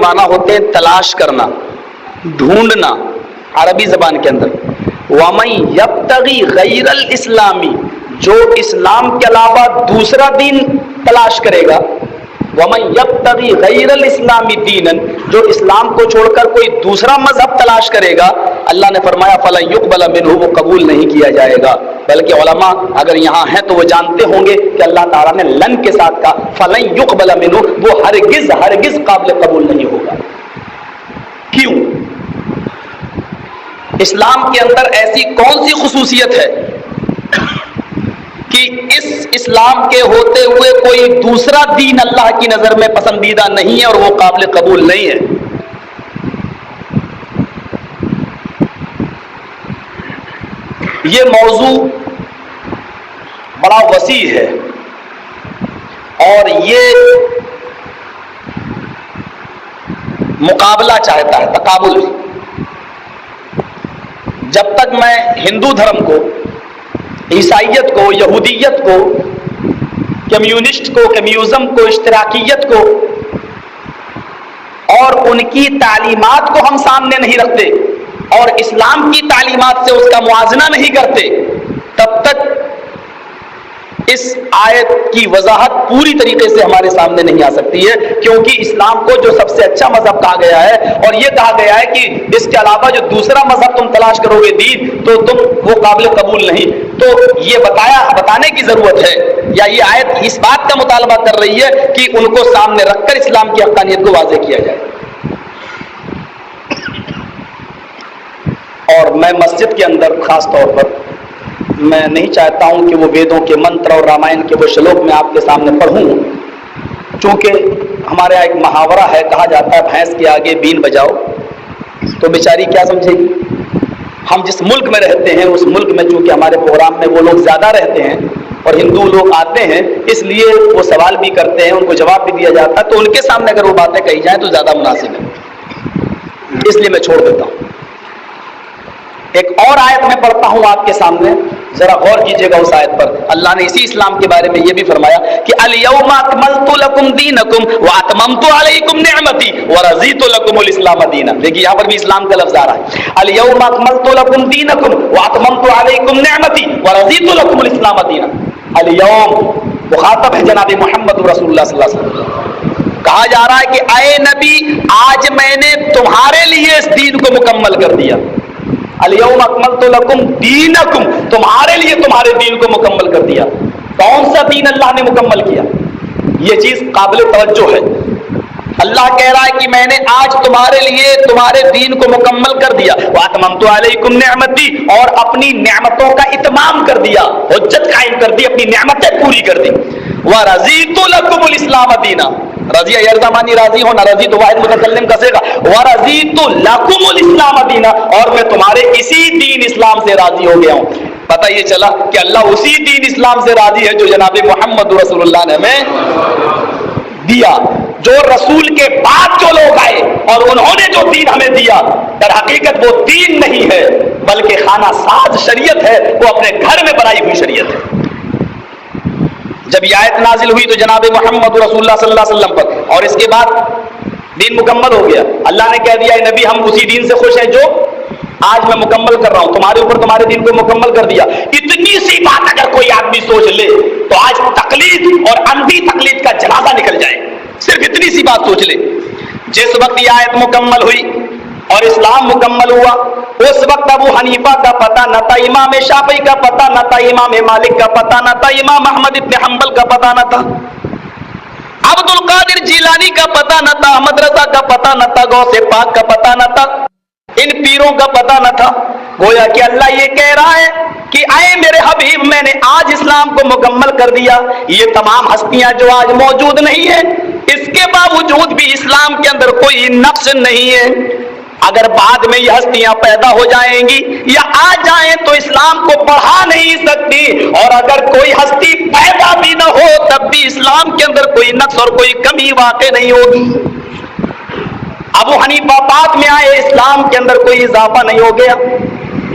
معنی ہوتے ہیں تلاش کرنا، ڈھونڈنا عربی زبان کے اندر. وَمَن يَبْتَغِي غَيْرَ الْإِسْلَامِ، جو اسلام کے علاوہ دوسرا دین تلاش کرے گا. وَمَن يَبْتَغِي غَيْرَ الْإِسْلَامِ دِينًا، جو اسلام کو چھوڑ کر کوئی دوسرا مذہب تلاش کرے گا، اللہ نے فرمایا فَلَن يُقْبَلَ مِنْهُ، وہ قبول نہیں کیا جائے گا. بلکہ علماء اگر یہاں ہیں تو وہ جانتے ہوں گے کہ اللہ تعالیٰ نے لن کے ساتھ کہا فَلَن يُقْبَلَ مِنْهُ، وہ ہرگز قابل قبول نہیں ہوگا. کیوں؟ اسلام کے اندر ایسی کون سی خصوصیت ہے کہ اس اسلام کے ہوتے ہوئے کوئی دوسرا دین اللہ کی نظر میں پسندیدہ نہیں ہے اور وہ قابل قبول نہیں ہے؟ یہ موضوع بڑا وسیع ہے اور یہ مقابلہ چاہتا ہے، تقابل. جب تک میں ہندو دھرم کو، عیسائیت کو، یہودیت کو، کمیونسٹ کو، کمیونزم کو، اشتراکیت کو اور ان کی تعلیمات کو ہم سامنے نہیں رکھتے اور اسلام کی تعلیمات سے اس کا موازنہ نہیں کرتے، تب تک اس آیت کی وضاحت پوری طریقے سے ہمارے سامنے نہیں آ سکتی ہے. کیونکہ اسلام کو جو سب سے اچھا مذہب کہا گیا ہے اور یہ کہا گیا ہے کہ اس کے علاوہ جو دوسرا مذہب تم تلاش کرو گے دین تو تم وہ قابل قبول نہیں. تو یہ بتانے کی ضرورت ہے یا یہ آیت اس بات کا مطالبہ کر رہی ہے کہ ان کو سامنے رکھ کر اسلام کی حقانیت کو واضح کیا جائے. اور میں مسجد کے اندر خاص طور پر میں نہیں چاہتا ہوں کہ وہ ویدوں کے منتر اور رامائن کے وہ شلوک میں آپ کے سامنے پڑھوں، چونکہ ہمارے یہاں ایک محاورہ ہے، کہا جاتا ہے بھینس کے آگے بین بجاؤ، تو بیچاری کیا سمجھے گی. ہم جس ملک میں رہتے ہیں اس ملک میں چونکہ ہمارے پروگرام میں وہ لوگ زیادہ رہتے ہیں اور ہندو لوگ آتے ہیں، اس لیے وہ سوال بھی کرتے ہیں، ان کو جواب بھی دیا جاتا ہے، تو ان کے سامنے اگر وہ باتیں کہی جائیں تو زیادہ مناسب ہے، اس لیے میں چھوڑ دیتا ہوں. ایک اور آیت میں پڑھتا ہوں آپ کے سامنے، ذرا غور کیجئے گا اس آیت پر. اللہ نے اسی اسلام کے بارے میں یہ بھی فرمایا کہ الیوم اکملت لکم دینکم واتممت علیکم نعمتی ورضیت لکم الاسلام دینا. دیکھیے یہاں پر بھی اسلام کا لفظ آ رہا ہے. الیوم اکملت لکم دینکم واتممت علیکم نعمتی ورضیت لکم الاسلام دینا. الیوم مخاطب ہے جناب محمد رسول اللہ صلی اللہ علیہ وسلم. کہا جا رہا ہے کہ اے نبی آج میں نے تمہارے لیے اس دین کو مکمل کر دیا. الیوم اکملت لکم دینکم، تمہارے لیے تمہارے دین کو مکمل کر دیا. کون سا دین اللہ نے مکمل کیا؟ یہ چیز قابل توجہ ہے. اللہ کہہ رہا ہے کہ میں نے آج تمہارے لیے تمہارے دین کو مکمل کر دیا. واتممت علیکم نعمتی، اور اپنی نعمتوں کا اتمام کر دیا، حجت قائم کر دی، اپنی نعمتیں پوری کر دی. ورضیت لکم الاسلام دینا، رضی یرزمانی راضی ہونا، رضی تو واحد متکلم کسے گا. ورضیت لکم الاسلام دینا، اور میں تمہارے اسی دین اسلام سے راضی ہو گیا ہوں. پتہ یہ چلا کہ اللہ اسی دین اسلام سے راضی ہے جو جناب محمد رسول اللہ نے ہمیں دیا. جو رسول کے بعد جو لوگ آئے اور انہوں نے جو دین ہمیں دیا، در حقیقت وہ دین نہیں ہے بلکہ خانہ ساز شریعت ہے، وہ اپنے گھر میں بنائی ہوئی شریعت ہے. جب یہ آیت نازل ہوئی تو جناب محمد رسول اللہ صلی اللہ علیہ وسلم پر، اور اس کے بعد دین مکمل ہو گیا. اللہ نے کہہ دیا اے نبی ہم اسی دین سے خوش ہیں جو آج میں مکمل کر رہا ہوں، تمہارے اوپر تمہارے دین کو مکمل کر دیا. اتنی سی بات اگر کوئی آدمی سوچ لے تو آج تقلید اور اندھی تقلید کا جنازہ نکل جائے. صرف اتنی سی بات سوچ لے. جس وقت یہ آیت مکمل ہوئی اور اسلام مکمل ہوا، اس وقت ابو حنیفہ کا پتہ نہ تھا، امام شافعی کا پتہ نہ تھا، امام مالک کا پتہ نہ تھا، امام احمد ابن حنبل کا پتہ نہ تھا، عبد القادر جیلانی کا پتہ نہ تھا، احمد رضا کا پتہ نہ تھا، غوث پاک کا پتہ نہ تھا، ان پیروں کا پتہ نہ تھا. گویا کہ اللہ یہ کہہ رہا ہے کہ اے میرے حبیب میں نے آج اسلام کو مکمل کر دیا. یہ تمام ہستیاں جو آج موجود نہیں ہیں، اس کے باوجود بھی اسلام کے اندر کوئی نقص نہیں ہے. اگر بعد میں یہ ہستیاں پیدا ہو جائیں گی یا آ جائیں تو اسلام کو بڑھا نہیں سکتی، اور اگر کوئی ہستی پیدا بھی نہ ہو تب بھی اسلام کے اندر کوئی نقص اور کوئی کمی واقع نہیں ہوگی. ابو حنیفہ بعد میں آئے، اسلام کے اندر کوئی اضافہ نہیں ہو گیا.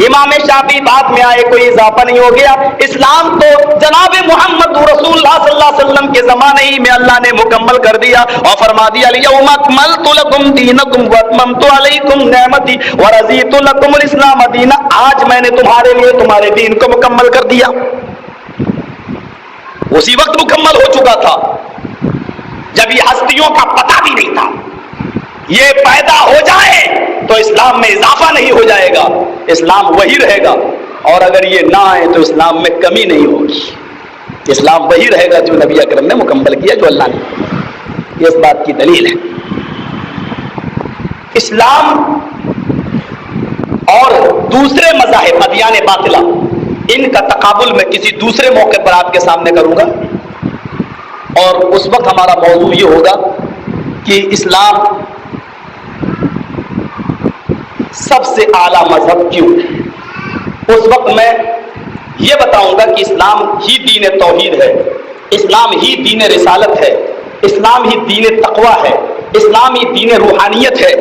امام شافعی بات میں آئے کوئی اضافہ نہیں ہو گیا، اسلام تو جناب محمد رسول اللہ صلی اللہ علیہ وسلم کے زمانے ہی میں اللہ نے مکمل کر دیا اور فرما دیا الیوم اکملت لکم دینکم واتممت علیکم نعمتی ورضیت لکم الاسلام دینا، آج میں نے تمہارے لیے تمہارے دین کو مکمل کر دیا۔ اسی وقت مکمل ہو چکا تھا جب یہ ہستیوں کا پتہ بھی نہیں تھا۔ یہ پیدا ہو جائے تو اسلام میں اضافہ نہیں ہو جائے گا، اسلام وہی رہے گا، اور اگر یہ نہ آئے تو اسلام میں کمی نہیں ہوگی، اسلام وہی رہے گا جو نبی اکرم نے مکمل کیا، جو اللہ نے، یہ اس بات کی دلیل ہے۔ اسلام اور دوسرے مذاہب ادیان باطلہ، ان کا تقابل میں کسی دوسرے موقع پر آپ کے سامنے کروں گا، اور اس وقت ہمارا موضوع یہ ہوگا کہ اسلام سب سے اعلیٰ مذہب کیوں ہے۔ اس وقت میں یہ بتاؤں گا کہ اسلام ہی دین توحید ہے، اسلام ہی دین رسالت ہے، اسلام ہی دین تقویٰ ہے، اسلام ہی دین روحانیت ہے،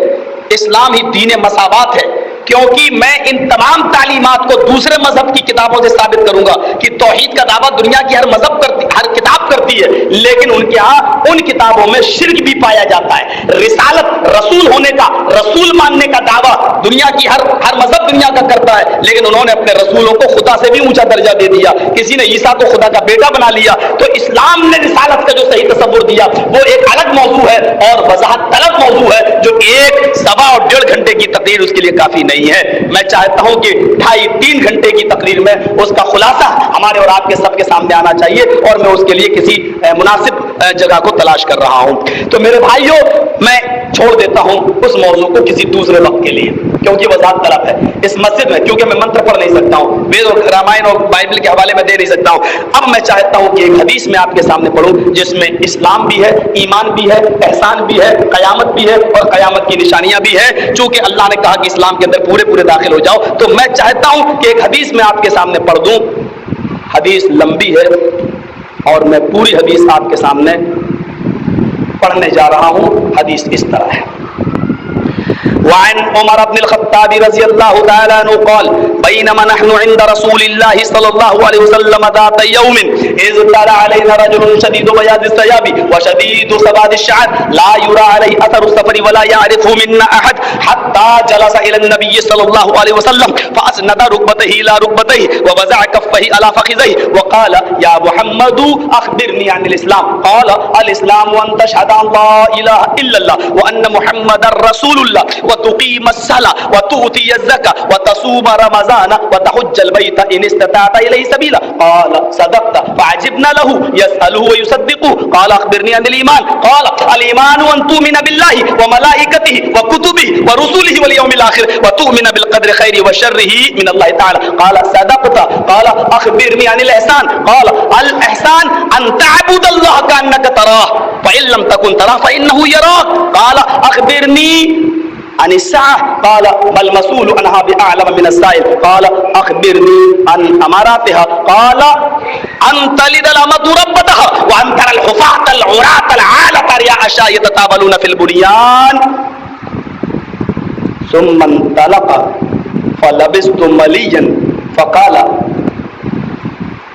اسلام ہی دین مساوات ہے، کیونکہ میں ان تمام تعلیمات کو دوسرے مذہب کی کتابوں سے ثابت کروں گا کہ توحید کا دعویٰ دنیا کی ہر مذہب کرتی، ہر کتاب کرتی ہے، لیکن ان کے ہاں ان کتابوں میں شرک بھی پایا جاتا ہے۔ رسالت، رسول ہونے کا، رسول ماننے کا دعویٰ دنیا کی ہر مذہب دنیا کا کرتا ہے، لیکن انہوں نے اپنے رسولوں کو خدا سے بھی اونچا درجہ دے دیا، کسی نے عیسیٰ کو خدا کا بیٹا بنا لیا۔ تو اسلام نے رسالت کا جو صحیح تصور دیا وہ ایک الگ موضوع ہے اور وضاحت طلب موضوع ہے، جو ایک سوا اور 1.5 گھنٹے کی تقریر اس کے لیے کافی نہیں ہے۔ میں چاہتا ہوں کہ 2.5-3 گھنٹے کی تقریر میں اس کا خلاصہ ہمارے اور آپ کے سب کے سامنے آنا چاہیے، اور میں اس کے لیے کسی مناسب جگہ کو تلاش کر رہا ہوں۔ تو میرے بھائیوں، میں چھوڑ دیتا ہوں اس موضوع کو کسی دوسرے وقت کے لیے، کیونکہ وضاحت طلب ہے اس مسجد میں، کیونکہ میں منتر پڑھ نہیں سکتا ہوں، وید اور رامائن اور بائبل کے حوالے میں دے نہیں سکتا ہوں۔ اب میں چاہتا ہوں کہ ایک حدیث میں آپ کے سامنے پڑھوں جس میں اسلام بھی ہے، ایمان بھی ہے، احسان بھی ہے، قیامت بھی ہے اور قیامت کی نشانیاں بھی ہیں۔ چونکہ اللہ نے کہا کہ اسلام کے اندر پورے داخل ہو جاؤ، تو میں چاہتا ہوں کہ ایک حدیث میں آپ کے سامنے پڑھ دوں۔ حدیث لمبی ہے اور میں پوری حدیث آپ کے سامنے پڑھنے جا رہا ہوں۔ حدیث اس طرح ہے، وعن عمر بن الخطاب رضی اللہ تعالی عنہ قال بینما نحن عند رسول اللہ صلی اللہ علیہ وسلم ذات یوم اذ طلع علینا رجل شدید بیاض الثياب وشدید سواد الشعر لا يرى علیہ اثر السفر ولا يعرفه منا احد حتى جلس الى النبي صلی اللہ علیہ وسلم فاسند ركبتيه الى ركبتيه ووضع كفيه على فخذيه وقال يا محمد اخبرني عن الاسلام قال الاسلام ان تشهد ان لا اله الا الله وان محمدا رسول الله وتقيم الصلاة وتؤتي الزكاة وتصوم رمضان وتحج البيت إن استطعت إليه سبيلا قال صدقت فعجبنا له يسأله ويصدقه قال أخبرني عن الإيمان قال الإيمان أن تؤمن بالله وملائكته وكتبه ورسله واليوم الآخر وتؤمن بالقدر خيره وشره من الله تعالى قال صدقت قال أخبرني عن الإحسان قال الإحسان أن تعبد الله كأنك تراه فإن لم تكن تراه فإنه يراك قال أخبرني عن الساعة قال ما المسؤول عنها بأعلم من السائل قال أخبرني عن أماراتها قال أن تلد الأمة ربتها وأن ترى الحفاة العراة العالة رياء الشاة يتطاولون في البنيان ثم انطلق فلبثت مليا فقال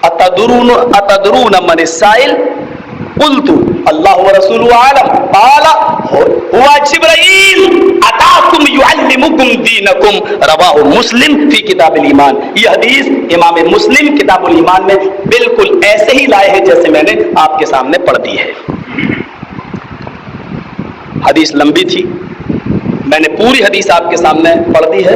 أتدرون من السائل قلت اللہ ورسولہ عالم قال هو جبرائیل اتاکم یعلمکم دینکم رواہ مسلم فی کتاب الایمان۔ یہ حدیث امام مسلم کتاب الایمان میں بالکل ایسے ہی لائے ہیں جیسے میں نے آپ کے سامنے پڑھ دی ہے۔ حدیث لمبی تھی، میں نے پوری حدیث آپ کے سامنے پڑھ دی ہے،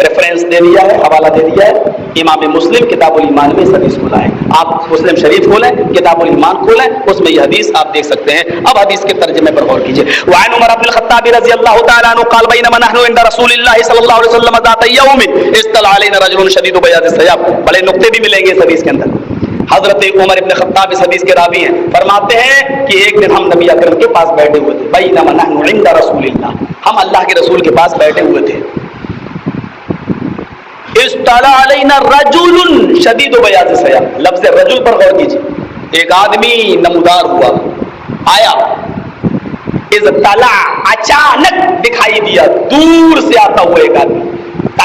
ریفرنس دے دیا ہے، حوالہ دے دیا ہے۔ امام مسلم کتاب الایمان میں اس حدیث کو لائے، آپ مسلم شریف کھولیں، کتاب الایمان کھولیں، اس میں یہ حدیث آپ دیکھ سکتے ہیں۔ اب حدیث کے ترجمے پر غور کیجیے۔ وعن عمر بن الخطاب رضی اللہ تعالی عنہ قال بینما نحن عند رسول اللہ صلی اللہ علیہ وسلم ذات یوم اطلع علینا رجل شدید بیاض الثیاب۔ بڑے نقطے بھی ملیں گے اس حدیث کے اندر۔ حضرت عمر بن خطاب اس حدیث کے راوی ہیں، فرماتے ہیں کہ ایک دن ہم نبی اکرم کے پاس بیٹھے ہوئے تھے، بینما نحن عند رسول اللہ، ہم اللہ کے رسول کے پاس بیٹھے ہوئے تھے۔ اطلع علینا رجل شدید بیاض الثیاب، لفظ رجل پر غور کیجیے، ایک آدمی نمودار ہوا، آیا، اطلع اچانک دکھائی دیا، دور سے آتا ہوا ایک آدمی،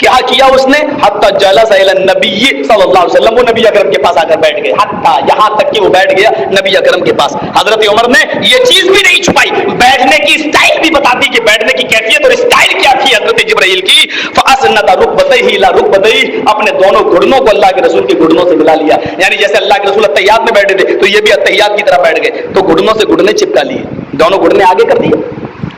کیا کیا اس نے؟ حتی جلس الی النبی صلی اللہ علیہ وسلم، وہ نبی اکرم کے پاس آ کر بیٹھ گئے، حتی یہاں تک کہ وہ بیٹھ گیا نبی اکرم کے پاس۔ حضرت عمر نے یہ چیز بھی نہیں چھپائی، بیٹھنے کی اسٹائل بھی بتا دی کہ بیٹھنے کی کیفیت اور اسٹائل کیا تھی حضرت جبرائیل کی۔ فاسند رکبتیہ الی رکبتیہ، اپنے دونوں گھٹنوں کو اللہ کے رسول کے گھٹنوں سے ملا لیا، یعنی جیسے اللہ کے رسول التحیات میں بیٹھے تھے تو یہ بھی التحیات کی طرح بیٹھ گئے، تو گھٹنوں سے گھٹنے چپکا لیے، دونوں گھٹنے آگے کر دیے،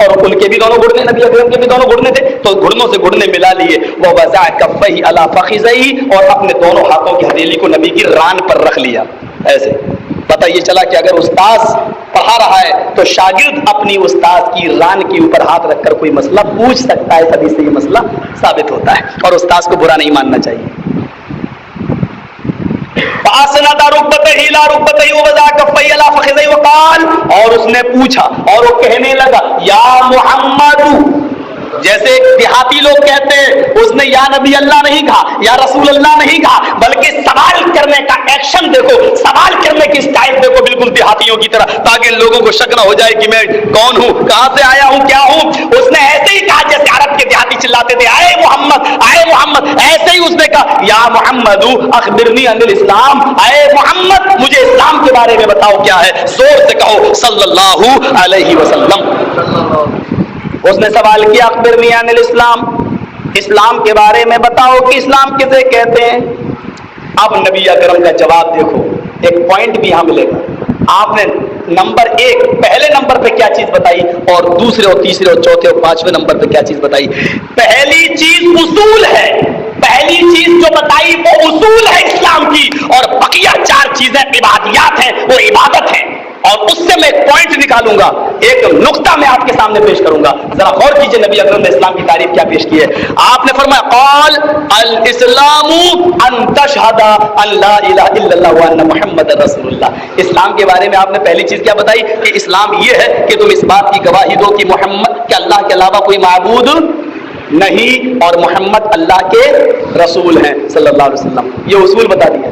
اور ان کے بھی دونوں گھٹنے، نبی اکرم کے بھی دونوں گھٹنے تھے تو گھٹنوں سے گھٹنے ملا لیے۔ وہ وضع کفیہ علی فخذیہ، اور اپنے دونوں ہاتھوں کی ہتھیلی کو نبی کی ران پر رکھ لیا ایسے۔ پتہ یہ چلا کہ اگر استاذ پڑھا رہا ہے تو شاگرد اپنی استاذ کی ران کے اوپر ہاتھ رکھ کر کوئی مسئلہ پوچھ سکتا ہے، حدیث سے یہ مسئلہ ثابت ہوتا ہے، اور استاذ کو برا نہیں ماننا چاہیے۔ فاسند رکبتیہ الی رکبتیہ ووضع کفیہ علی فخذیہ وقال، اور اس نے پوچھا اور وہ کہنے لگا یا محمد، جیسے دیہاتی لوگ کہتے ہیں، اس نے یا نبی اللہ نہیں کہا، یا رسول اللہ نہیں کہا، بلکہ سوال کرنے کا ایکشن دیکھو، سوال کرنے کی اسٹائل دیکھو بالکل دیہاتیوں کی طرح، تاکہ لوگوں کو شک نہ ہو جائے کہ میں کون ہوں، کہاں سے آیا ہوں، کیا ہوں۔ اس نے ایسے ہی کہا جیسے عرب کے دیہاتی چلاتے تھے، اے محمد اے محمد، ایسے ہی اس نے کہا یا محمد اخبرنی عن الاسلام، اے محمد مجھے اسلام کے بارے میں بتاؤ کیا ہے، زور سے کہو صلی اللہ علیہ وسلم۔ اس نے سوال کیا اخبرنی عن الاسلام، اسلام کے بارے میں بتاؤ کہ اسلام کسے کہتے ہیں۔ اب نبی اکرم کا جواب دیکھو، ایک پوائنٹ بھی یہاں ملے گا۔ آپ نے نمبر ایک پہلے نمبر پہ کیا چیز بتائی، اور دوسرے اور تیسرے اور چوتھے اور پانچویں نمبر پہ کیا چیز بتائی۔ پہلی چیز اصول ہے، پہلی چیز جو بتائی وہ اصول ہے اسلام کی، اور بقیہ چار چیزیں عبادیات ہیں، وہ عبادت ہیں۔ اور اس سے میں ایک پوائنٹ نکالوں گا، ایک نقطہ میں آپ کے سامنے پیش کروں گا، ذرا غور کیجئے نبی اکرم نے اسلام کی تعریف کیا پیش کی ہے۔ آپ نے فرمایا قال الاسلام ان تشہد ان لا الہ الا اللہ وان محمد رسول اللہ۔ اسلام کے بارے میں آپ نے پہلی چیز کیا بتائی کہ اسلام یہ ہے کہ تم اس بات کی گواہی دو کہ محمد کہ اللہ کے علاوہ کوئی معبود نہیں، اور محمد اللہ کے رسول ہیں صلی اللہ علیہ وسلم۔ یہ اصول بتا دیا،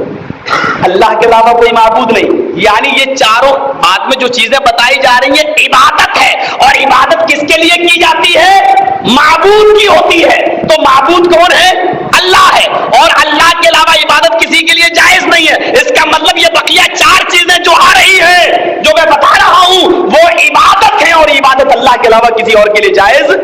اللہ کے علاوہ کوئی معبود نہیں، یعنی یہ چاروں بات میں جو چیزیں بتائی جا رہی ہیں عبادت ہے، اور عبادت کس کے لیے کی جاتی ہے؟ معبود کی ہوتی ہے۔ تو معبود کون ہے؟ اللہ ہے، اور اللہ کے علاوہ عبادت کسی کے لیے جائز نہیں ہے۔ اس کا مطلب یہ بقیہ چار چیزیں جو آ رہی ہیں، جو میں بتا رہا ہوں، وہ عبادت ہے، اور عبادت اللہ کے علاوہ کسی اور کے لیے جائز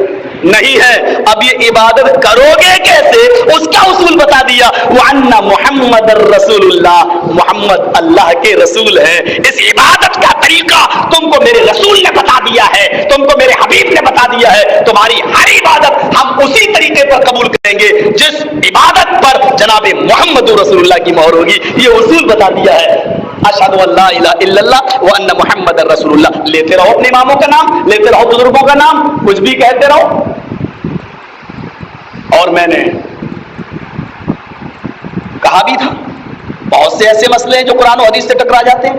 نہیں ہے۔ اب یہ عبادت کرو گے کیسے، اس کا اصول بتا دیا، وَأَنَّ مُحَمَّدَ الرَّسُولُ اللَّهِ، محمد اللہ کے رسول ہے۔ اس عبادت کا طریقہ تم کو میرے رسول نے بتا دیا ہے، تم کو میرے حبیب نے بتا دیا ہے۔ تمہاری ہر عبادت ہم اسی طریقے پر قبول کریں گے جس عبادت پر جناب محمد رسول اللہ کی مہر ہوگی۔ یہ اصول بتا دیا ہے۔ اشہد ان لا الہ الا اللہ وان محمد رسول اللہ۔ لیتے رہو اپنے اماموں کا نام، لیتے رہو بزرگوں کا نام، کچھ بھی کہتے رہو۔ اور میں نے کہا بھی تھا بہت سے ایسے مسئلے ہیں جو قرآن و حدیث سے ٹکرا جاتے ہیں۔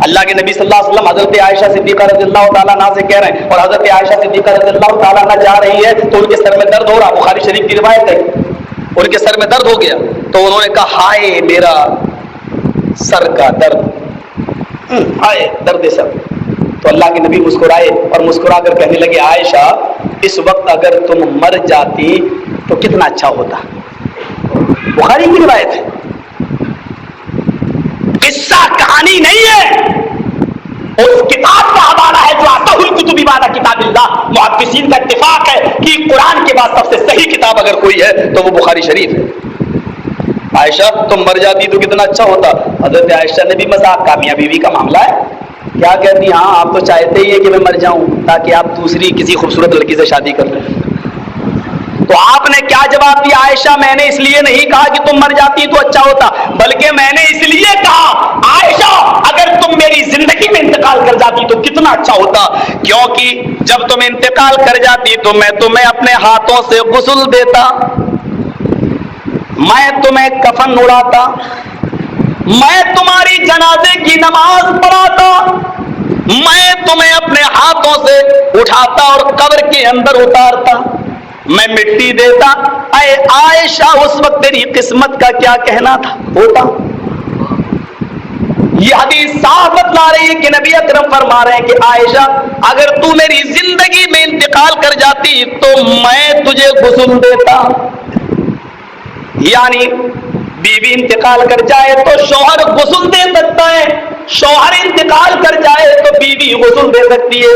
اللہ کے نبی صلی اللہ علیہ وسلم حضرت عائشہ صدیقہ رضی اللہ تعالیٰ عنہ سے کہہ رہے ہیں، اور حضرت عائشہ صدیقہ رضی اللہ تعالیٰ عنہ جا رہی ہے تو ان کے سر میں درد ہو رہا، بخاری شریف کی روایت ہے، ان کے سر میں درد ہو گیا تو انہوں نے کہا ہائے میرا سر کا درد، ہائے درد سر۔ تو اللہ کے نبی مسکرائے اور مسکرا کر کہنے لگے عائشہ اس وقت اگر تم مر جاتی تو کتنا اچھا ہوتا۔ بخاری کی روایت ہے، قصہ کہانی نہیں ہے، اس کتاب کا حوالہ ہے جو آتا الکتب بعد کتاب اللہ۔ محدثین کا اتفاق ہے کہ قرآن کے بعد سب سے صحیح کتاب اگر کوئی ہے تو وہ بخاری شریف ہے۔ عائشہ تم مر جاتی تو کتنا اچھا ہوتا۔ حضرت عائشہ نے بھی مذاق کا، میاں بیوی کا معاملہ ہے، کیا کہتی ہاں آپ تو چاہتے ہی ہیں کہ میں مر جاؤں تاکہ آپ دوسری کسی خوبصورت لڑکی سے شادی کر لیں۔ تو آپ نے کیا جواب دیا عائشہ میں نے اس لیے نہیں کہا کہ تم مر جاتی تو اچھا ہوتا، بلکہ میں نے اس لیے کہا عائشہ اگر تم میری زندگی میں انتقال کر جاتی تو کتنا اچھا ہوتا، کیونکہ جب تم انتقال کر جاتی تو میں تمہیں اپنے ہاتھوں سے غسل دیتا، میں تمہیں کفن اڑاتا، میں تمہاری جنازے کی نماز پڑھاتا، میں تمہیں اپنے ہاتھوں سے اٹھاتا اور قبر کے اندر اتارتا، میں مٹی دیتا۔ اے عائشہ اس وقت تیری قسمت کا کیا کہنا تھا ہوتا؟ یہ حدیث صاف بتلا رہی ہے کہ نبی اکرم فرما رہے ہیں کہ عائشہ اگر تو میری زندگی میں انتقال کر جاتی تو میں تجھے غسل دیتا. یعنی بیوی انتقال کر جائے تو شوہر غسل دے سکتا ہے, شوہر انتقال کر جائے تو بیوی غسل دے سکتی ہے.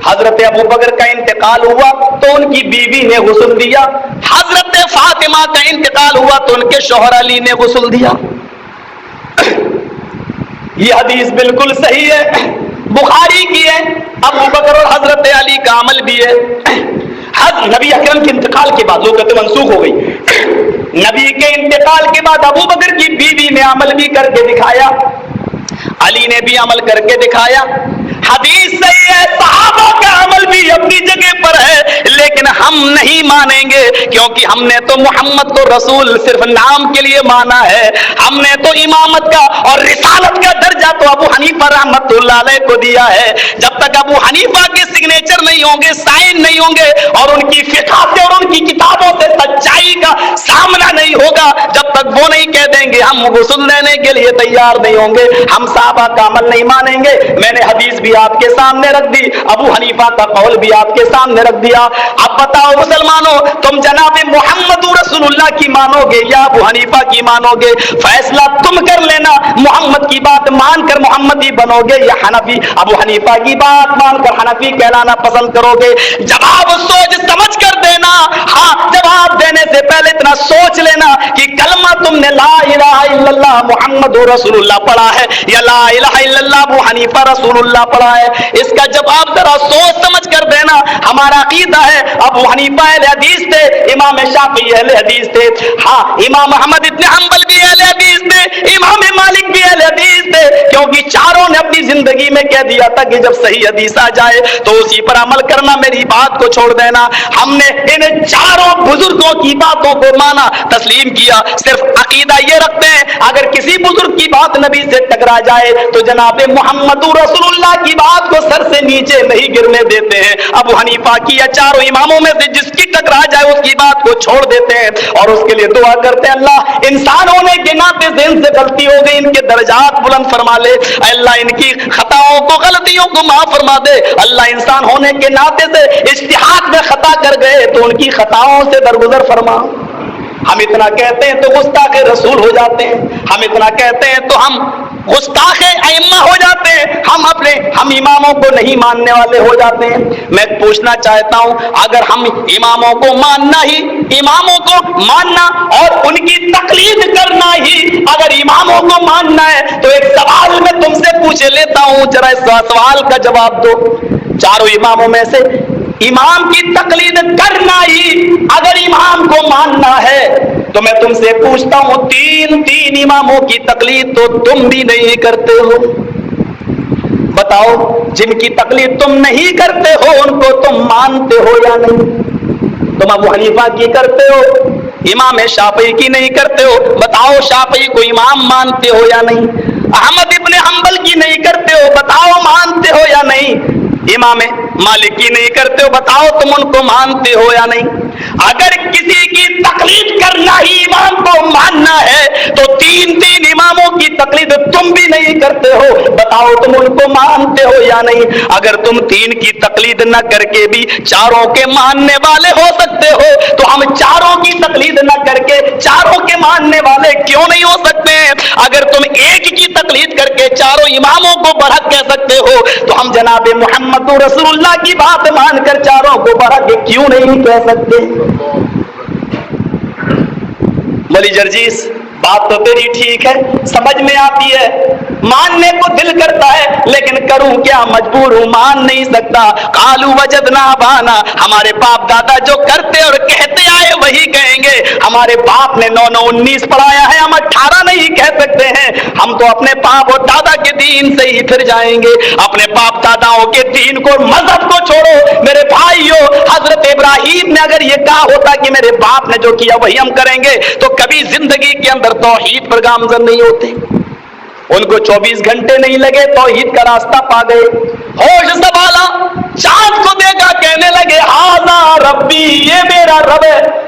حضرت ابو بکر کا انتقال ہوا تو ان کی بیوی نے غسل دیا, حضرت فاطمہ کا انتقال ہوا تو ان کے شوہر علی نے غسل دیا. یہ حدیث بالکل صحیح ہے, بخاری کی ہے. ابو بکر اور حضرت علی کا عمل بھی ہے. نبی اکرم کے انتقال کے بعد, لوگ کہتے منسوخ ہو گئی, نبی کے انتقال کے بعد ابو بکر کی بیوی نے عمل بھی کر کے دکھایا, علی نے بھی عمل کر کے دکھایا. حدیث صحیح ہے, صحابہ کا عمل بھی اپنی جگہ پر ہے, لیکن ہم نہیں مانیں گے کیونکہ ہم نے تو محمد کو رسول صرف نام کے لیے مانا ہے. ہم نے تو امامت کا اور رسالت کا درجہ تو ابو حنیفہ رحمۃ اللہ علیہ کو دیا ہے. جب تک ابو حنیفہ کے سگنیچر نہیں ہوں گے, سائن نہیں ہوں گے, اور ان کی فقہ سے اور ان کی کتابوں سے سچائی کا سامنا نہیں ہوگا, جب تک وہ نہیں کہہ دیں گے ہم غسل دینے کے لیے تیار نہیں ہوں گے, ہم صحابہ کا عمل نہیں مانیں گے. میں نے حدیث بھی آپ کے سامنے رکھ دی, ابو حنیفہ کا قول بھی آپ کے سامنے رکھ دیا. اب بتاؤ مسلمانوں, تم جناب محمد رسول اللہ کی مانو گے یا ابو حنیفہ کی مانو گے؟ فیصلہ تم کر لینا. محمد کی بات مان کر محمدی بنو گے یا حنفی, ابو حنیفہ کی بات مان کر حنفی کہلانا پسند کرو گے؟ جواب سوچ سمجھ کر دینا. ہاں, جواب دینے سے پہلے اتنا سوچ لینا کہ کلمہ تم نے لا الہ الا اللہ محمد رسول اللہ پڑھا ہے یا لا الہ الا اللہ ابو حنیفہ رسول اللہ پڑھا ہے. اس کا جواب ذرا سوچ سمجھ کر دینا. ہمارا عقیدہ ہے ابو حنیفہ اہل حدیث تھے, امام شافعی اہل حدیث تھے, ہاں امام احمد ابن حنبل بھی اہل حدیث تھے, امام مالک بھی اہل حدیث تھے, کیونکہ چاروں نے اپنی زندگی میں کہہ دیا تھا کہ جب صحیح حدیث آ جائے تو اسی پر عمل کرنا, میری بات کو چھوڑ دینا. ہم نے ان چاروں بزرگوں کی باتوں کو مانا, تسلیم کیا. صرف عقیدہ یہ رکھتے ہیں اگر کسی بزرگ کی بات نبی سے ٹکرا جائے تو جناب محمد رسول اللہ کی بات کو سر سے نیچے نہیں گرنے دیتے ہیں. ابو حنیفہ کی یا چاروں اماموں میں سے جس کی ٹکرا جائے اس کی بات کو چھوڑ دیتے ہیں اور اس کے لیے دعا کرتے ہیں اللہ انسان ہونے کے ناطے سے ان سے غلطی ہو گئی, ان کے درجات بلند فرما لے. اللہ ان کی خطاؤں کو غلطیوں کو معاف فرما دے. اللہ انسان ہونے کے ناطے سے اجتہاد میں خطا کر گئے تو ان کی خطاؤں سے درگزر فرما. ہم اتنا کہتے ہیں تو گستاخ رسول ہو جاتے ہیں, ہم اتنا کہتے ہیں تو ہم گستاخ ائمہ ہو جاتے ہیں, ہم اماموں کو نہیں ماننے والے ہو جاتے ہیں. میں پوچھنا چاہتا ہوں, اگر ہم اماموں کو ماننا اور ان کی تقلید کرنا ہی اگر اماموں کو ماننا ہے تو ایک سوال میں تم سے پوچھ لیتا ہوں, ذرا اس سوال کا جواب دو. چاروں اماموں میں سے امام کی تقلید کرنا ہی اگر امام کو ماننا ہے تو میں تم سے پوچھتا ہوں, تین اماموں کی تقلید تو تم بھی نہیں کرتے ہو. بتاؤ, جن کی تقلید تم نہیں کرتے ہو ان کو تم مانتے ہو یا نہیں؟ تم ابو حنیفہ کی کرتے ہو, امام شافعی کی نہیں کرتے ہو. بتاؤ شافعی کو امام مانتے ہو یا نہیں؟ احمد ابن حنبل کی نہیں کرتے ہو, بتاؤ مانتے ہو یا نہیں؟ امام مالک کی نہیں کرتے ہو, بتاؤ تم ان کو مانتے ہو یا نہیں؟ اگر کسی کی تقلید کرنا ہی امام کو ماننا ہے تو تین اماموں کی تقلید تم بھی نہیں کرتے ہو, بتاؤ تم ان کو مانتے ہو یا نہیں؟ اگر تم تین کی تقلید نہ کر کے بھی چاروں کے ماننے والے ہو سکتے ہو تو ہم چاروں کی تقلید نہ کر کے چاروں کے ماننے والے کیوں نہیں ہو سکتے ہیں؟ اگر تم ایک کی تقلید کر کے چاروں اماموں کو برحق کہہ سکتے ہو تو ہم جناب محمد رسول اللہ کی بات مان کر چاروں کو برحق کیوں نہیں کہہ سکتے؟ مولی جرجیس, بات تو تیری ٹھیک ہے, سمجھ میں آتی ہے, ماننے کو دل کرتا ہے, لیکن کروں کیا, مجبور ہوں, مان نہیں سکتا. قالوا وجدنا آبانا, ہمارے باپ دادا جو کرتے اور کہتے آئے وہی کہیں گے. ہمارے باپ نے 9-19 پڑھایا ہے, ہم 18 نہیں کہہ سکتے ہیں. ہم تو اپنے باپ اور دادا کے دین سے ہی پھر جائیں گے. اپنے باپ داداؤں کے دین کو, مذہب کو چھوڑو میرے بھائیو. حضرت ابراہیم نے اگر یہ کہا ہوتا کہ میرے باپ نے جو کیا وہی ہم کریں گے تو کبھی زندگی کے اندر توحید پر گامزن نہیں ہوتے. ان کو 24 گھنٹے نہیں لگے, توحید کا راستہ پا گئے. ہوش سنبھالا, چاند کو دیکھا, کہنے لگے ہاذا ربی, یہ میرا رب ہے.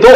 2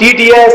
TTS,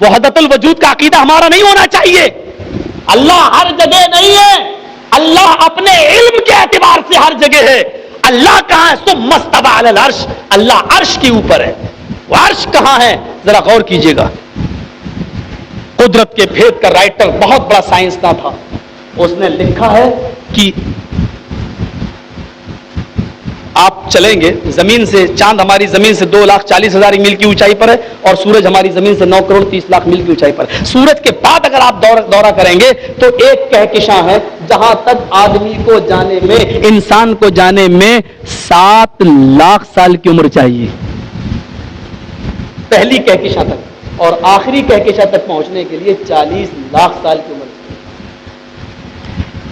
وحدت الوجود کا عقیدہ ہمارا نہیں ہونا چاہیے. اللہ ہر جگہ نہیں ہے, اللہ اپنے علم کے اعتبار سے ہر جگہ ہے. اللہ کہاں ہے؟ ثم استوى علی العرش, اللہ عرش کے اوپر ہے. وہ عرش کہاں ہے؟ ذرا غور کیجئے گا. قدرت کے بھید کا رائٹر بہت بڑا سائنسداں تھا, اس نے لکھا ہے کہ آپ چلیں گے زمین سے, چاند ہماری زمین سے 2,40,000 میل کی اونچائی پر ہے اور سورج ہماری زمین سے 9,30,00,000 میل کی اونچائی پر ہے. سورج کے بعد اگر آپ دورہ کریں گے تو ایک کہکشاں ہے جہاں تک آدمی کو جانے میں, انسان کو جانے میں 7,00,000 سال کی عمر چاہیے, پہلی کہکشاں تک, اور آخری کہکشاں تک پہنچنے کے لیے 40,00,000 سال کی عمر چاہیے.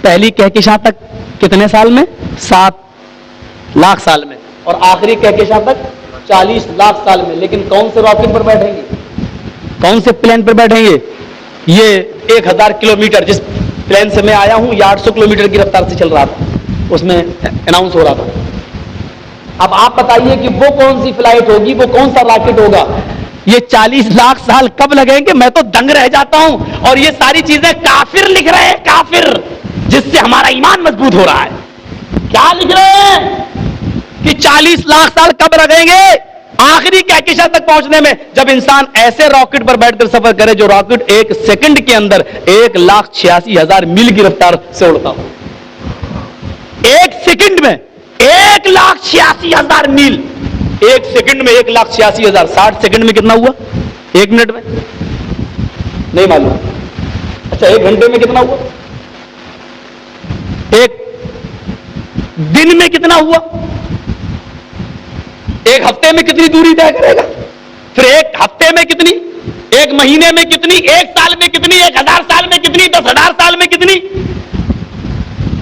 پہلی کہکشاں تک کتنے سال میں؟ 7,00,000 سال میں, اور آخری کہکشاں تک 40,00,000 سال میں. لیکن کون سے راکٹ پر بیٹھیں گے, کون سے پلین پر بیٹھیں گے؟ یہ 1,000 کلومیٹر, جس پلین سے میں آیا ہوں یہ 800 کلومیٹر کی رفتار سے چل رہا تھا, اس میں اناؤنس ہو رہا تھا. اب آپ بتائیے کہ وہ کون سی فلائٹ ہوگی, وہ کون سا راکٹ ہوگا؟ یہ 40,00,000 سال کب لگیں گے؟ میں تو دنگ رہ جاتا ہوں. اور یہ ساری چیزیں کافر لکھ رہے ہیں, کافر, جس سے ہمارا ایمان مضبوط ہو رہا ہے. کیا لکھ رہے ہیں کہ 40,00,000 سال کب لگیں گے آخری کہکشاں تک پہنچنے میں؟ جب انسان ایسے راکٹ پر بیٹھ کر سفر کرے جو راکٹ 1 سیکنڈ کے اندر 1,86,000 میل کی رفتار سے اڑتا ہو. 1 سیکنڈ میں 1,86,000 میل, 1 سیکنڈ میں 1,86,000. 60 سیکنڈ میں کتنا ہوا؟ 1 منٹ میں نہیں معلوم. اچھا 1 گھنٹے میں کتنا ہوا؟ 1 دن میں کتنا ہوا؟ 1 ہفتے میں کتنی دوری طے کرے گا؟ پھر 1 ہفتے میں کتنی, 1 مہینے میں کتنی, 1 سال میں کتنی, 1,000 سال میں کتنی, 10,000 سال میں کتنی,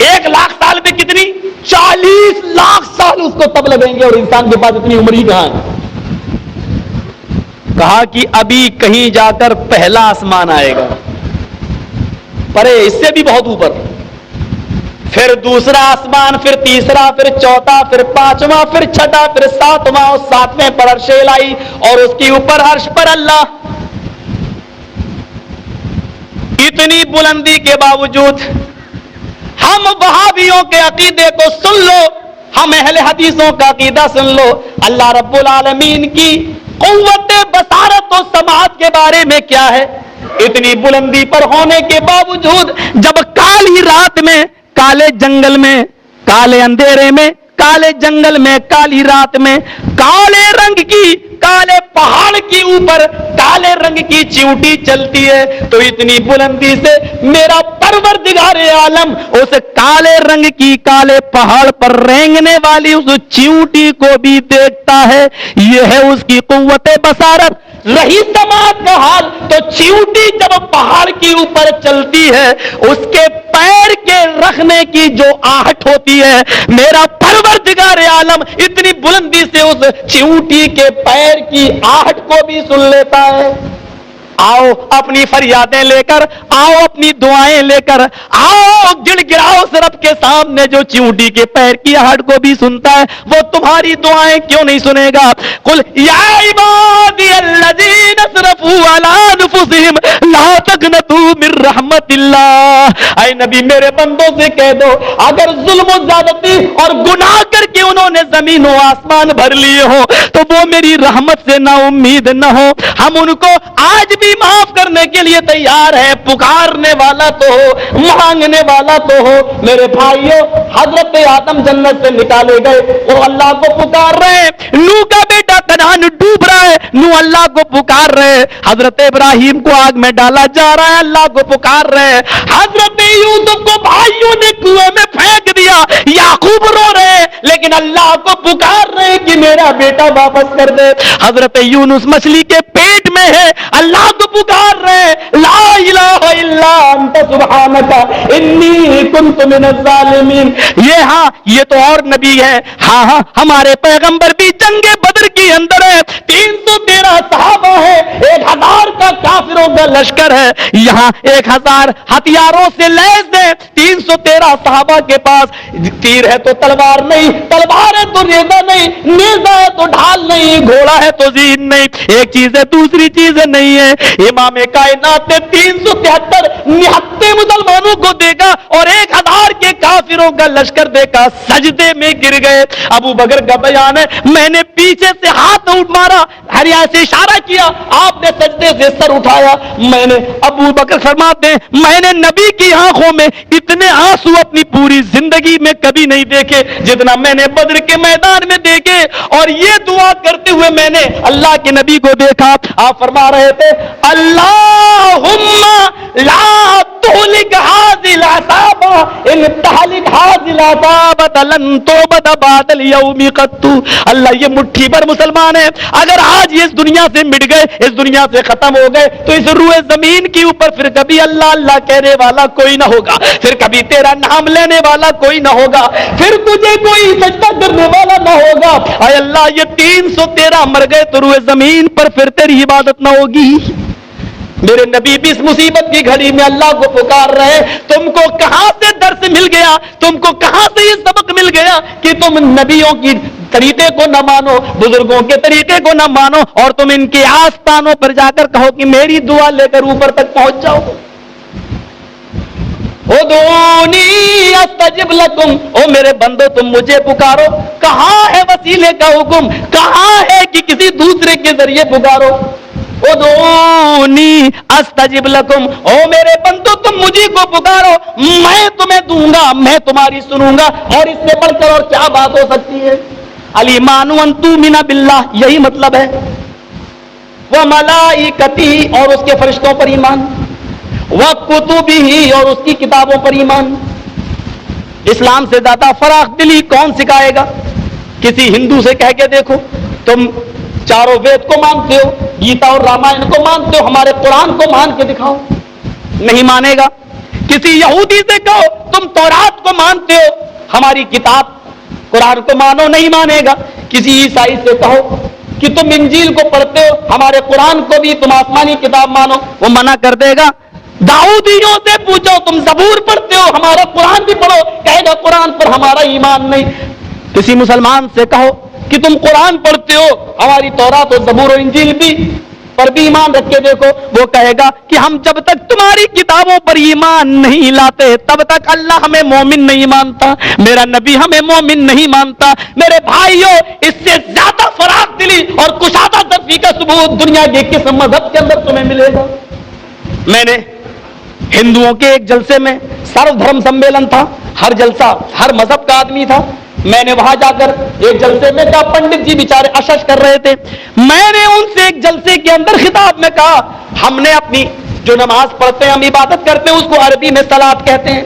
1,00,000 سال میں کتنی؟ 40,00,000 سال اس کو تب لگیں گے, اور انسان کے پاس اتنی عمر ہی کہاں ہے؟ کہا کہ ابھی کہیں جا کر پہلا آسمان آئے گا, پرے اس سے بھی بہت اوپر, پھر دوسرا آسمان, پھر تیسرا, پھر چوتھا, پھر 5واں, پھر 6واں, پھر 7واں, اور 7ویں پر عرش الہی, اور اس کے اوپر عرش پر اللہ. اتنی بلندی کے باوجود ہم وہابیوں کے عقیدے کو سن لو, ہم اہل حدیثوں کا عقیدہ سن لو. اللہ رب العالمین کی قوت بصارت و سماعت کے بارے میں کیا ہے؟ اتنی بلندی پر ہونے کے باوجود جب کالی رات میں, کالے جنگل میں, کالے اندھیرے میں, کالے جنگل میں, کالی رات میں, کالے رنگ کی, کالے پہاڑ کے اوپر کالے رنگ کی چیونٹی چلتی ہے, تو اتنی بلندی سے میرا پروردگار عالم اس کالے رنگ کی, کالے پہاڑ پر رینگنے والی اس چیونٹی کو بھی دیکھتا ہے. یہ ہے اس کی قوت بصارت. رہی سماعت کا حال, تو چیونٹی جب پہاڑ کے اوپر چلتی ہے اس کے پیر کے رکھنے کی جو آہٹ ہوتی ہے, میرا پروردگار عالم اتنی بلندی سے اس چیونٹی کے پیر کی آہٹ کو بھی سن لیتا ہے. آؤ اپنی فریادیں لے کر, آؤ اپنی دعائیں لے کر, آؤ گڑ گڑاؤ اس رب کے سامنے جو چیونٹی کے پیر کی آہٹ کو بھی سنتا ہے. وہ تمہاری دعائیں کیوں نہیں سنے گا؟ قل یا عبادی الذین اسرفوا علی انفسہم لا تقنطوا من رحمت اللہ. اے نبی میرے بندوں سے کہہ دو, اگر ظلم و زیادتی اور گناہ کر کے انہوں نے زمین و آسمان بھر لیے ہو تو وہ میری رحمت سے نا امید نہ ہو. ہم ان کو آج بھی معاف کرنے کے لیے تیار ہے. پکارنے والا تو ہو, مانگنے والا تو ہو. میرے بھائیوں, حضرت آدم جنت سے نکالے گئے, وہ اللہ کو پکار رہے ہیں. نوح کا بیٹا کنعان ڈوب رہا ہے, نوح اللہ کو پکار رہے ہیں. حضرت ابراہیم کو آگ میں ڈالا جا رہا ہے, اللہ کو پکار رہے ہیں. حضرت یوسف کو بھائیوں نے کنویں میں پھینک دیا, یعقوب رو رہے ہیں, لیکن اللہ کو پکار رہے ہیں کہ میرا بیٹا واپس کر دے. حضرت یونس مچھلی کے پیٹ میں ہے, اللہ کو پکار رہے, لا الہ الا انت سبحانک انی کنت من الظالمین. یہ تو اور نبی ہے. ہاں ہمارے پیغمبر بھی جنگ بدر کے اندر ہے. 313 صحابہ ہے, 1,000 کا کافروں کا لشکر ہے, یہاں 1000 ہتھیاروں سے لیس ہے, 313 صحابہ کے پاس تیر ہے تو تلوار نہیں, تلوار ہے تو نیزہ نہیں, نیزہ ہے تو ڈھال نہیں, گھوڑا ہے تو زین نہیں, ایک چیز ہے دوسری چیز نہیں ہے. امام کائنات نے 373 نہتے مسلمانوں کو دیکھا اور 1000 کے کافروں کا لشکر دیکھا, سجدے میں گر گئے. ابو بکر کا بیان ہے, میں نے پیچھے سے ہاتھ مارا, ہریا سے اشارہ کیا, آپ نے سجدے سے سر اٹھایا. میں نے, ابو بکر فرماتے ہیں, میں نے نبی کی آنکھوں میں اتنے آنسو اپنی پوری زندگی میں کبھی نہیں دیکھے جتنا میں نے بدر کے میدان میں دیکھے. اور یہ دعا کرتے ہوئے میں نے اللہ کے نبی کو دیکھا. آپ فرما رہے تھے, اللہم لا تہلک ھذہ العصابہ ان تہلک ھذہ العصابہ لن توبت بعد اليوم قط. اللہ یہ مٹھی پر مسلمان ہیں, اگر آج یہ اس دنیا سے مٹ گئے, اس دنیا سے ختم ہو گئے, تو اس روئے زمین کے اوپر پھر کبھی اللہ اللہ کہنے والا کوئی نہ ہوگا, پھر کبھی تیرا نام لینے والا کوئی نہ ہوگا, پھر تجھے کوئی سجدہ کرنے والا نہ ہوگا. اے اللہ یہ 313 مر گئے تو روئے زمین پر پھر تیری عبادت نہ ہوگی. میرے نبی بھی اس مصیبت کی گھڑی میں اللہ کو پکار رہے. تم کو کہاں سے درس مل گیا, تم کو کہاں سے یہ سبق مل گیا کہ تم نبیوں کی طریقے کو نہ مانو, بزرگوں کے طریقے کو نہ مانو, اور تم ان کے آستانوں پر جا کر کہو کہ میری دعا لے کر اوپر تک پہنچ جاؤ. ادعونی استجب لکم, او میرے بندو تم مجھے پکارو. کہاں ہے وسیلے کا حکم, کہاں ہے کہ کسی دوسرے کے ذریعے پکارو. ادعونی استجب لکم, او میرے بندو تم مجھے کو پکارو, میں تمہیں دوں گا, میں تمہاری سنوں گا. اور اس سے بڑھ کر اور کیا بات ہو سکتی ہے. الایمان ان تؤمن باللہ, یہی مطلب ہے. وملائکتہ, اور اس کے فرشتوں پر ایمان. وکتبہ, اور اس کی کتابوں پر ایمان. اسلام سے زیادہ فراخ دلی کون سکھائے گا. کسی ہندو سے کہہ کے دیکھو, تم چاروں وید کو مانتے ہو, گیتا اور رامائن کو مانتے ہو, ہمارے قرآن کو مان کے دکھاؤ, نہیں مانے گا. کسی یہودی سے کہو تم تورات کو مانتے ہو, ہماری کتاب قرآن کو مانو, نہیں مانے گا. کسی عیسائی سے کہو کہ تم انجیل کو پڑھتے ہو, ہمارے قرآن کو بھی تم آسمانی کتاب مانو, وہ منع کر دے گا. داؤدیوں سے پوچھو تم زبور پڑھتے ہو, ہمارا قرآن بھی پڑھو, کہے گا قرآن پر ہمارا ایمان نہیں. کسی مسلمان سے کہو کہ تم قرآن پڑھتے ہو, ہماری تورات و زبور و انجیل بھی پر بھی ایمان رکھ کے دیکھو, وہ کہے گا کہ ہم جب تک تمہاری کتابوں پر ایمان نہیں لاتے تب تک اللہ ہمیں مومن نہیں مانتا, میرا نبی ہمیں مومن نہیں مانتا. میرے بھائیوں, اس سے زیادہ فراخ دلی اور کشادہ طرفی کا ثبوت دنیا کے کس مذہب کے اندر تمہیں ملے گا. میں نے ہندوؤں کے ایک جلسے میں سرو دھرم سمیلن تھا, ہر جلسہ ہر مذہب کا آدمی تھا. میں نے وہاں جا کر ایک جلسے میں کہا, پنڈت جی بیچارے اشش کر رہے تھے, میں نے ان سے ایک جلسے کے اندر خطاب میں کہا, ہم نے اپنی جو نماز پڑھتے ہیں, ہم عبادت کرتے ہیں, اس کو عربی میں صلاۃ کہتے ہیں.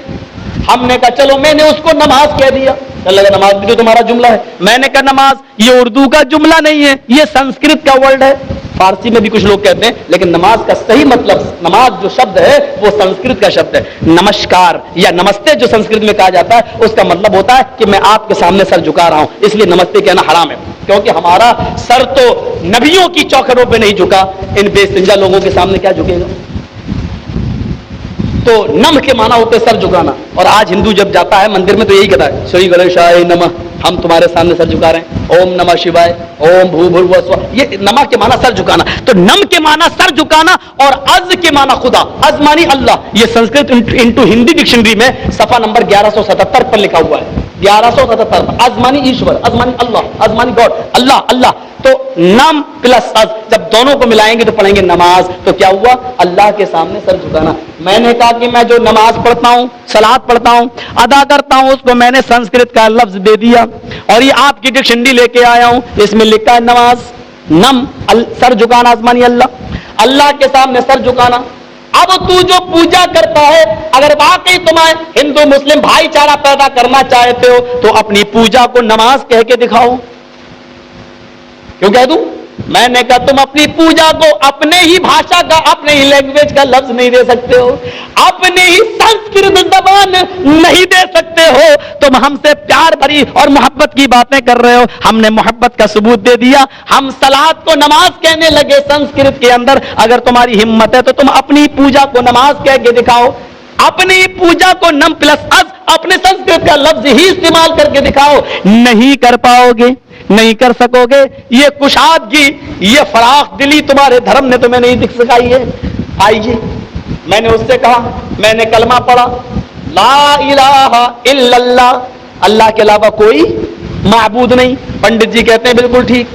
ہم نے کہا چلو, میں نے اس کو نماز کہہ دیا. اللہ کا نماز بھی تو تمہارا جملہ ہے. میں نے کہا نماز یہ اردو کا جملہ نہیں ہے, یہ سنسکرت کا ورڈ ہے. فارسی میں بھی کچھ لوگ کہتے ہیں, لیکن نماز کا صحیح مطلب, نماز جو شبد ہے وہ سنسکرت کا شبد ہے. نمشکار یا نمستے جو سنسکرت میں کہا جاتا ہے, اس کا مطلب ہوتا ہے کہ میں آپ کے سامنے سر جھکا رہا ہوں, اس لیے نمستے کہنا حرام ہے, کیونکہ ہمارا سر تو نبیوں کی چوکھٹوں پہ نہیں جھکا, ان بے سنجا لوگوں کے سامنے کیا جھکے گا. تو نم کے معنی ہوتے سر جھکانا. اور آج ہندو جب جاتا ہے مندر میں تو یہی کہتا ہے, شری گنیشائے نمہ, ہم تمہارے سامنے سر جھکا رہے ہیں, اوم نمہ شیوائے, اوم بھو بھروا سوا. یہ نمہ کے معنی سر جھکانا. تو نم کے معنی سر جھکانا, اور از کے معنی خدا, از مانی اللہ. یہ سنسکرت انٹو ہندی ڈکشنری میں صفحہ نمبر 1177 پر لکھا ہوا ہے. 1177 از مانی ایشور, از مانی اللہ, از مانی گاڈ, اللہ اللہ. تو نم پلس از جب دونوں کو ملائیں گے تو پڑھیں گے نماز. تو کیا ہوا, اللہ کے سامنے سر جھکانا. میں نے کہا کہ میں جو نماز پڑھتا ہوں, صلاۃ پڑھتا ہوں, ادا کرتا ہوں, اس کو میں نے سنسکرت کا لفظ دے دیا, اور یہ آپ کی ڈکشنری لے کے آیا ہوں, اس میں لکھا ہے نماز, نم سر جھکانا, آسمانی اللہ, اللہ کے سامنے سر جھکانا. اب تو جو پوجا کرتا ہے, اگر واقعی تمہیں ہندو مسلم بھائی چارہ پیدا کرنا چاہتے ہو تو اپنی پوجا کو نماز کہہ کے دکھاؤ. کیوں کہہ دوں, میں نے کہا تم اپنی پوجا کو اپنے ہی بھاشا کا, اپنے ہی لینگویج کا لفظ نہیں دے سکتے ہو, اپنی ہی سنسکرت زبان نہیں دے سکتے ہو, تم ہم سے پیار بھری اور محبت کی باتیں کر رہے ہو. ہم نے محبت کا ثبوت دے دیا, ہم صلات کو نماز کہنے لگے سنسکرت کے اندر. اگر تمہاری ہمت ہے تو تم اپنی پوجا کو نماز کہہ کے دکھاؤ, اپنی پوجا کو نم پلس از اپنے سنسکرت کا لفظ ہی استعمال کر کے دکھاؤ. نہیں کر پاؤ گے, نہیں کر سکو گے. یہ کشادگی, یہ فراخ دلی تمہارے دھرم نے تمہیں نہیں دکھ سکائی ہے. آئیے, میں نے اس سے کہا, میں نے کلمہ پڑھا لا الہ الا اللہ, اللہ کے علاوہ کوئی معبود نہیں. پنڈت جی کہتے ہیں بالکل ٹھیک.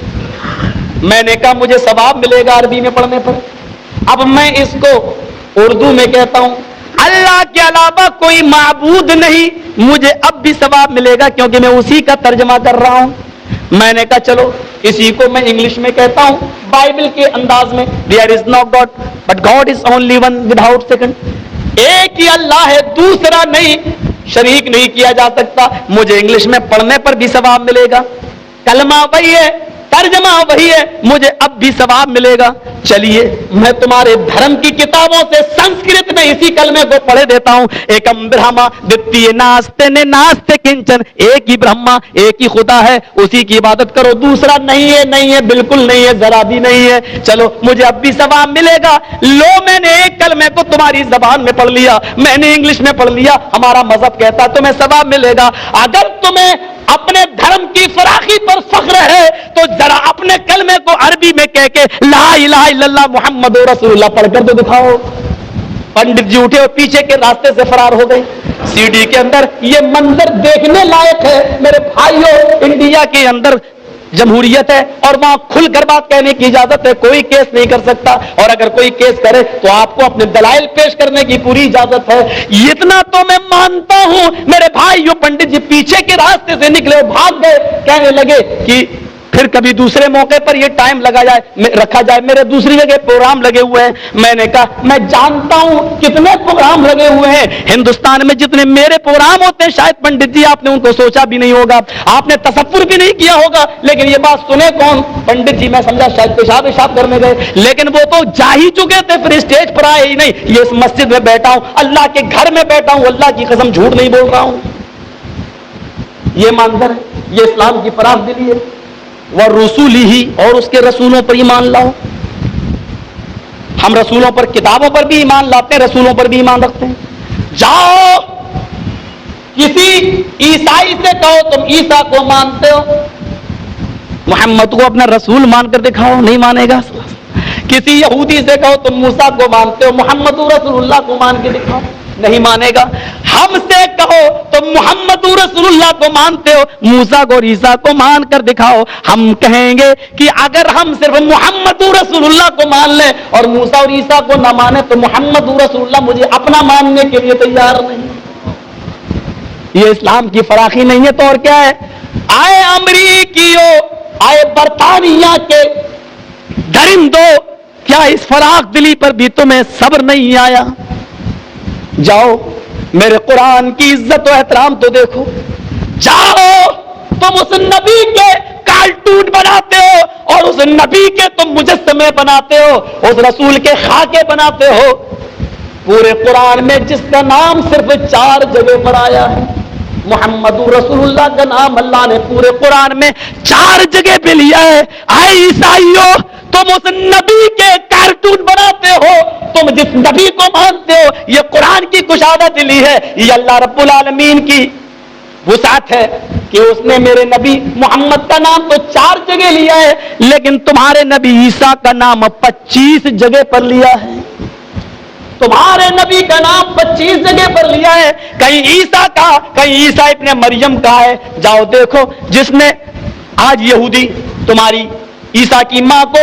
میں نے کہا مجھے ثواب ملے گا عربی میں پڑھنے پر. اب میں اس کو اردو میں کہتا ہوں اللہ کے علاوہ کوئی معبود نہیں, مجھے اب بھی ثواب ملے گا کیونکہ میں اسی کا ترجمہ کر رہا ہوں. میں نے کہا چلو اسی کو میں انگلش میں کہتا ہوں بائبل کے انداز میں, there is no God but God is only one without second. ایک ہی اللہ ہے, دوسرا نہیں, شریک نہیں کیا جا سکتا. مجھے انگلش میں پڑھنے پر بھی ثواب ملے گا, کلمہ وہی ہے, ترجمہ وہی ہے, مجھے اب بھی ثواب ملے گا. چلیے میں تمہارے دھرم کی کتابوں سے سنسکرت میں اسی کلمے کو پڑھے دیتا ہوں. ایکم برہما دتیہ ناستے نے ناستے کنچن, ایک ہی برہما, ایک ہی خدا ہے, اسی کی عبادت کرو, دوسرا نہیں ہے, نہیں ہے, بالکل نہیں ہے, ذرا بھی نہیں ہے. چلو مجھے اب بھی ثواب ملے گا. لو میں نے ایک کلمے کو تمہاری زبان میں پڑھ لیا, میں نے انگلش میں پڑھ لیا, ہمارا مذہب کہتا تمہیں ثواب ملے گا. اگر تمہیں اپنے دھرم کی فراخی پر فخر ہے تو ذرا اپنے کلمے کو عربی میں کہہ کے لا الہ الا اللہ محمد رسول اللہ پڑھ کر تو دکھاؤ. پنڈت جی اٹھے اور پیچھے کے راستے سے فرار ہو گئے. سی ڈی کے اندر یہ منظر دیکھنے لائق ہے میرے بھائیوں. انڈیا کے اندر جمہوریت ہے اور وہاں کھل کر بات کہنے کی اجازت ہے, کوئی کیس نہیں کر سکتا, اور اگر کوئی کیس کرے تو آپ کو اپنے دلائل پیش کرنے کی پوری اجازت ہے. اتنا تو میں مانتا ہوں میرے بھائیوں. پنڈت جی پیچھے کے راستے سے نکلے, بھاگ گئے, کہنے لگے کہ پھر کبھی دوسرے موقع پر یہ ٹائم رکھا جائے, میرے دوسری جگہ پروگرام لگے ہوئے ہیں. میں نے کہا میں جانتا ہوں کتنے پروگرام لگے ہوئے ہیں ہندوستان میں, جتنے میرے پروگرام ہوتے ہیں شاید پنڈت جی آپ نے ان کو سوچا بھی نہیں ہوگا, آپ نے تصور بھی نہیں کیا ہوگا. لیکن یہ بات سنے کون؟ پنڈت جی. میں سمجھا شاید پیشاب کرنے گئے, لیکن وہ تو جا ہی چکے تھے, پھر اسٹیج پر آئے ہی نہیں. یہ اس مسجد میں بیٹھا ہوں, اللہ کے گھر میں بیٹھا ہوں, اللہ کی قسم جھوٹ نہیں بول رہا ہوں. یہ منظر ہے, یہ اسلام کی فراخ دلی ہے. ورسولہ ہی, اور اس کے رسولوں پر ایمان لاؤ. ہم رسولوں پر, کتابوں پر بھی ایمان لاتے ہیں, رسولوں پر بھی ایمان رکھتے ہیں. جاؤ کسی عیسائی سے کہو تم عیسیٰ کو مانتے ہو, محمد کو اپنا رسول مان کر دکھاؤ, نہیں مانے گا. کسی یہودی سے کہو تم موسیٰ کو مانتے ہو, محمد رسول اللہ کو مان کے دکھاؤ, نہیں مانے گا. ہم سے کہو تم محمد رسول اللہ کو مانتے ہو, موسیٰ کو اور عیسیٰ کو مان کر دکھاؤ. ہم کہیں گے کہ اگر ہم صرف محمد رسول اللہ کو مان لیں اور موسیٰ اور عیسیٰ کو نہ مانے تو محمد رسول اللہ مجھے اپنا ماننے کے لیے تیار نہیں. یہ اسلام کی فراخی نہیں ہے تو اور کیا ہے؟ آئے امریکیوں, آئے برطانیہ کے درندوں, کیا اس فراخ دلی پر بھی تمہیں صبر نہیں آیا؟ جاؤ میرے قرآن کی عزت و احترام تو دیکھو. جاؤ, تم اس نبی کے کارٹون بناتے ہو اور اس نبی کے تم مجسمے بناتے ہو, اس رسول کے خاکے بناتے ہو. پورے قرآن میں جس کا نام صرف 4 جگہ پر آیا ہے, محمد رسول اللہ کا نام اللہ نے پورے قرآن میں 4 جگہ پہ لیا ہے. اے عیسائیوں, تم اس نبی کے کارٹون بناتے ہو, تم جس نبی کو مانتے ہو, یہ قرآن کی کشادہ دلی ہے, یہ اللہ رب العالمین کی وسعت ہے کہ اس نے میرے نبی محمد کا نام تو 4 جگہ لیا ہے, لیکن تمہارے نبی عیسیٰ کا نام 25 جگہ پر لیا ہے. تمہارے نبی کا نام 25 جگہ پر لیا ہے. کہیں عیسیٰ کا, کہیں عیسیٰ ابن مریم کا ہے. جاؤ دیکھو, جس نے آج یہودی تمہاری عیسیٰ کی ماں کو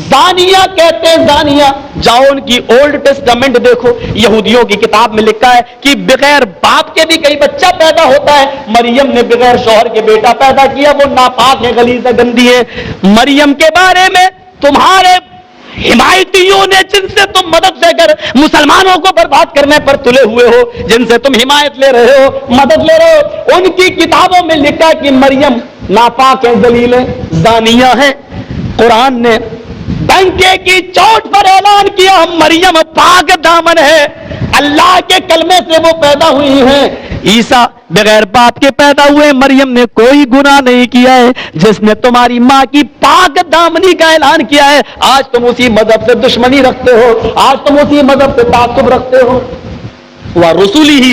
زانیہ کہتے ہیں, زانیہ. جاؤ ان کی اولڈ ٹیسٹامنٹ دیکھو, یہودیوں کی کتاب میں لکھا ہے کہ بغیر باپ کے بھی کئی بچہ پیدا ہوتا ہے. مریم نے بغیر شوہر کے بیٹا پیدا کیا, وہ ناپاک ہے, غلیظ ہے, گندی ہے. مریم کے بارے میں تمہارے حمایتیوں نے, جن سے تم مدد لے کر مسلمانوں کو برباد کرنے پر تلے ہوئے ہو, جن سے تم حمایت لے رہے ہو, مدد لے رہے ہو, ان کی کتابوں میں لکھا کہ مریم ناپاک ہے, ذلیل ہے, زانیہ ہے. قرآن نے ڈنکے کی چوٹ پر اعلان کیا مریم پاک دامن ہے، اللہ کے کلمے سے وہ پیدا ہوئی ہیں، عیسیٰ بغیر باپ کے پیدا ہوئے، مریم نے کوئی گناہ نہیں کیا ہے، جس نے تمہاری ماں کی پاک دامنی کا اعلان کیا ہے۔ آج تم اسی مذہب سے دشمنی رکھتے ہو، آج تم اسی مذہب سے تعصب رکھتے ہو۔ وَرُسُلِهِ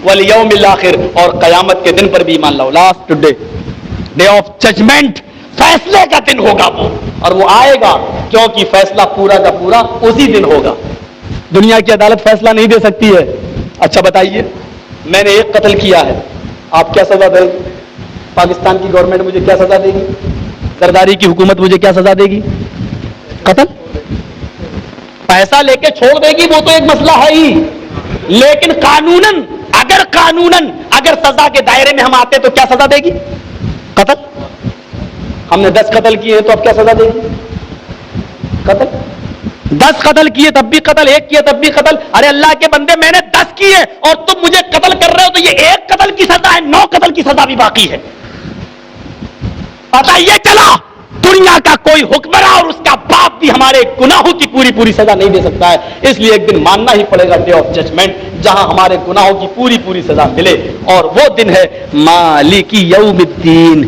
وَالْيَوْمِ الْآخِرِ، اور قیامت کے دن پر بھی ایمان لاؤ۔ لاسٹ ڈے آف ججمنٹ، فیصلے کا دن ہوگا وہ، اور وہ آئے گا کیونکہ فیصلہ پورا کا پورا اسی دن ہوگا۔ دنیا کی عدالت فیصلہ نہیں دے سکتی ہے۔ اچھا بتائیے، میں نے ایک قتل کیا ہے، آپ کیا سزا دیں گے؟ پاکستان کی گورنمنٹ مجھے کیا سزا دے گی؟ زرداری کی حکومت مجھے کیا سزا دے گی؟ قتل؟ پیسہ لے کے چھوڑ دے گی وہ تو ایک مسئلہ ہے ہی، لیکن قانوناً اگر سزا کے دائرے میں ہم آتے تو کیا سزا دے گی؟ قتل۔ ہم نے 10 قتل کیے تو اب کیا سزا دے گی؟ قتل۔ 10 قتل کیے تب بھی قتل، 1 کیے تب بھی قتل۔ ارے اللہ کے بندے، میں نے 10 کیے اور تم مجھے قتل کر رہے ہو تو یہ 1 قتل کی سزا ہے، 9 قتل کی سزا بھی باقی ہے۔ پتہ یہ چلا دنیا کا کوئی حکمراں اور اس کا باپ بھی ہمارے گناہوں کی پوری سزا نہیں دے سکتا ہے، اس لیے ایک دن ماننا ہی پڑے گا ڈے آف ججمنٹ، جہاں ہمارے گناہوں کی پوری سزا ملے، اور وہ دن ہے مالک یوم الدین،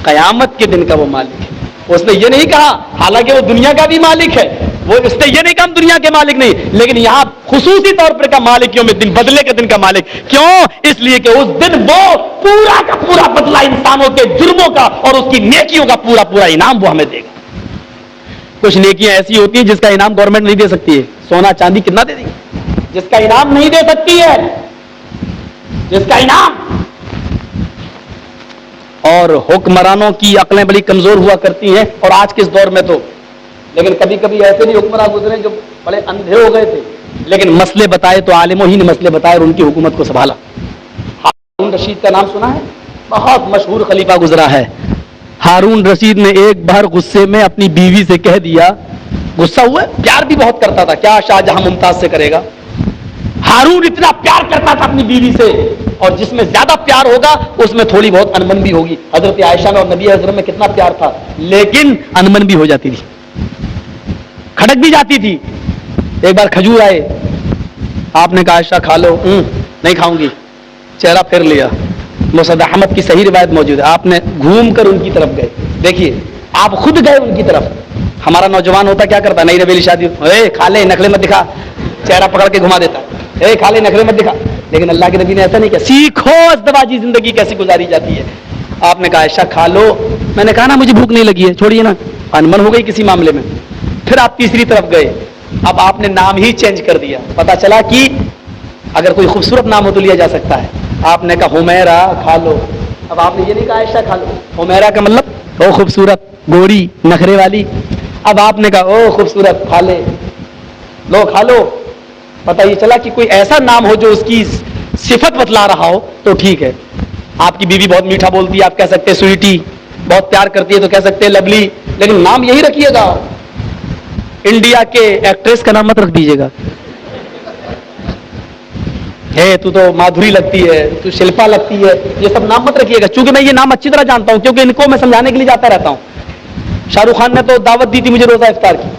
قیامت کے دن کا وہ مالک ہے۔ اس نے یہ نہیں کہا، حالانکہ وہ دنیا کا بھی مالک ہے، اس نے یہ نہیں کہا ہم دنیا کے مالک نہیں، لیکن یہاں خصوصی طور پر کا مالک یوم الدین، بدلے کے دن کا مالک۔ کیوں؟ اس لیے کہ اس دن وہ پورا کا پورا بدلہ انسانوں کے جرموں کا اور اس کی نیکیوں کا پورا انعام وہ ہمیں دے گا۔ کچھ نیکیاں ایسی ہوتی ہیں جس کا انعام گورنمنٹ نہیں دے سکتی ہے، سونا چاندی کتنا دے دے گی، جس کا انعام نہیں دے سکتی ہے، جس کا انعام۔ اور حکمرانوں کی عقلیں بڑی کمزور ہوا کرتی ہیں، اور آج کے اس دور میں تو، لیکن کبھی کبھی ایسے بھی حکمراں گزرے جو بڑے اندھے ہو گئے تھے، لیکن مسئلے بتائے تو عالموں ہی نے مسئلے بتائے اور ان کی حکومت کو سنبھالا۔ ہارون رشید کا نام سنا ہے؟ بہت مشہور خلیفہ گزرا ہے۔ ہارون رشید نے ایک بار غصے میں اپنی بیوی سے کہہ دیا، غصہ ہوا، پیار بھی بہت کرتا تھا، کیا شاہجہاں ممتاز سے کرے گا؟ ہارون اتنا پیار کرتا تھا اپنی بیوی سے، اور جس میں زیادہ پیار ہوگا اس میں تھوڑی بہت انبن بھی ہوگی۔ حضرت عائشہ میں اور نبی حضرت میں کتنا پیار تھا، لیکن انبن بھی ہو جاتی تھی، کھڑک بھی جاتی تھی۔ ایک بار کھجور آئے، آپ نے کہا عائشہ کھا لو، نہیں کھاؤں گی، چہرہ پھیر لیا۔ مسند احمد کی صحیح روایت موجود ہے، آپ نے گھوم کر ان کی طرف گئے، دیکھیے آپ خود گئے ان کی طرف۔ ہمارا نوجوان ہوتا کیا کرتا ہے، نئی نویلی شادی، اے کھا لے، نخلے مت دکھا، چہرہ پکڑ کے گھما دیتا ہے، اے کھا لے، نخلے مت دکھا۔ لیکن اللہ کے نبی نے ایسا نہیں کیا، سیکھو ازدواجی زندگی کیسی گزاری جاتی ہے۔ آپ نے کہا عائشہ کھا لو، میں نے کہا نا مجھے بھوک نہیں لگی ہے، چھوڑیے نا، انمن ہو گئی کسی معاملے میں۔ پھر آپ تیسری طرف گئے، اب آپ نے نام ہی چینج کر دیا، پتا چلا کہ اگر کوئی خوبصورت نام ہو تو لیا جا سکتا ہے۔ آپ نے کہا حمیرہ کھا لو، اب آپ نے یہ نہیں کہا عائشہ کھا لو، حمیرہ کا مطلب او خوبصورت، گوری، نخرے والی۔ اب آپ نے کہا او خوبصورت، کھا لے، لو کھا لو۔ پتہ یہ چلا کہ کوئی ایسا نام ہو جو اس کی صفت بتلا رہا ہو تو ٹھیک ہے۔ آپ کی بیوی بہت میٹھا بولتی ہے، آپ کہہ سکتے سویٹی، بہت پیار کرتی ہے تو کہہ سکتے لولی، لیکن نام یہی رکھیے گا۔ انڈیا کے ایکٹریس کا نام مت رکھ دیجیے گا، تو مادھوری لگتی ہے، تو شلپا لگتی ہے، یہ سب نام مت رکھیے گا، چونکہ میں یہ نام اچھی طرح جانتا ہوں، کیونکہ ان کو میں سمجھانے کے لیے جاتا رہتا ہوں۔ شاہ رخ خان نے تو دعوت دی تھی مجھے روزہ افطار کی،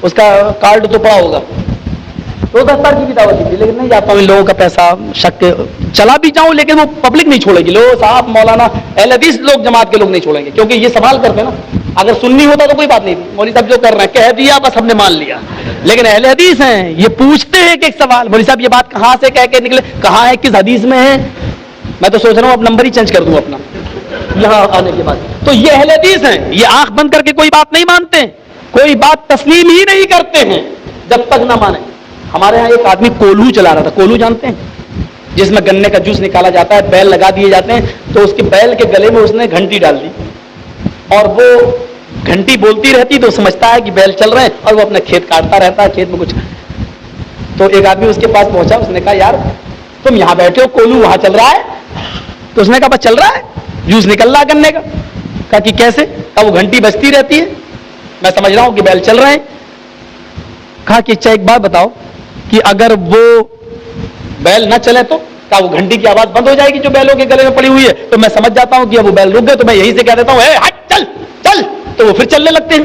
اس کا کارڈ تو پڑا ہوگا، روزہ افطار کی بھی دعوت دی تھی، لیکن نہیں جاتا ہوں، ان لوگوں کا پیسہ شک، چلا بھی جاؤں لیکن وہ پبلک نہیں چھوڑے گی، لوگ صاحب مولانا اہل حدیث لوگ جماعت کے لوگ نہیں چھوڑیں گے، کیونکہ یہ سوال کرتے ہیں نا، اگر سنی ہوتا تو کوئی بات نہیں، مولوی صاحب جو کر رہے ہیں کہہ دیا بس ہم نے مان لیا، لیکن اہل حدیث ہیں یہ پوچھتے ہیں کہ ایک سوال، مولوی صاحب یہ بات کہاں سے کہہ کے نکلے، کہاں ہے، کس حدیث میں ہے؟ میں تو سوچ رہا ہوں اب نمبر ہی چینج کر دوں اپنا یہاں آنے کے بعد۔ تو یہ اہل حدیث ہیں، یہ آنکھ بند کر کے کوئی بات نہیں مانتے، کوئی بات تسلیم ہی نہیں کرتے ہیں جب تک نہ مانے۔ ہمارے ہاں ایک آدمی کولو چلا رہا تھا، کولو جانتے ہیں، جس میں گنے کا جوس نکالا جاتا ہے، بیل لگا دیے جاتے ہیں، تو اس کے بیل کے گلے میں اس نے گھنٹی ڈال دی، اور وہ گھنٹی بولتی رہتی تو سمجھتا ہے کہ بیل چل رہے ہیں، اور وہ اپنا کھیت کاٹتا رہتا ہے، کھیت میں کچھ۔ تو ایک آدمی اس کے پاس پہنچا، اس نے کہا یار تم یہاں بیٹھے ہو، کولو وہاں چل رہا ہے؟ تو اس نے کہا بس چل رہا ہے، جوس نکل رہا ہے گنے کا۔ کہا کہ کیسے؟ کہا وہ گھنٹی بجتی رہتی ہے، میں سمجھ رہا ہوں کہ بیل چل رہے ہیں۔ کہا کہ اچھا ایک بات بتاؤ کہ اگر وہ بیل نہ چلے تو؟ کہا وہ گھنٹی کی آواز بند ہو جائے گی جو بیلوں کے گلے میں پڑی ہوئی ہے، تو میں سمجھ جاتا ہوں کہ اب وہ بیل رک گئے، تو میں یہیں سے کہہ دیتا ہوں اے ہٹ چل چل، تو وہ پھر چلنے لگتے ہیں۔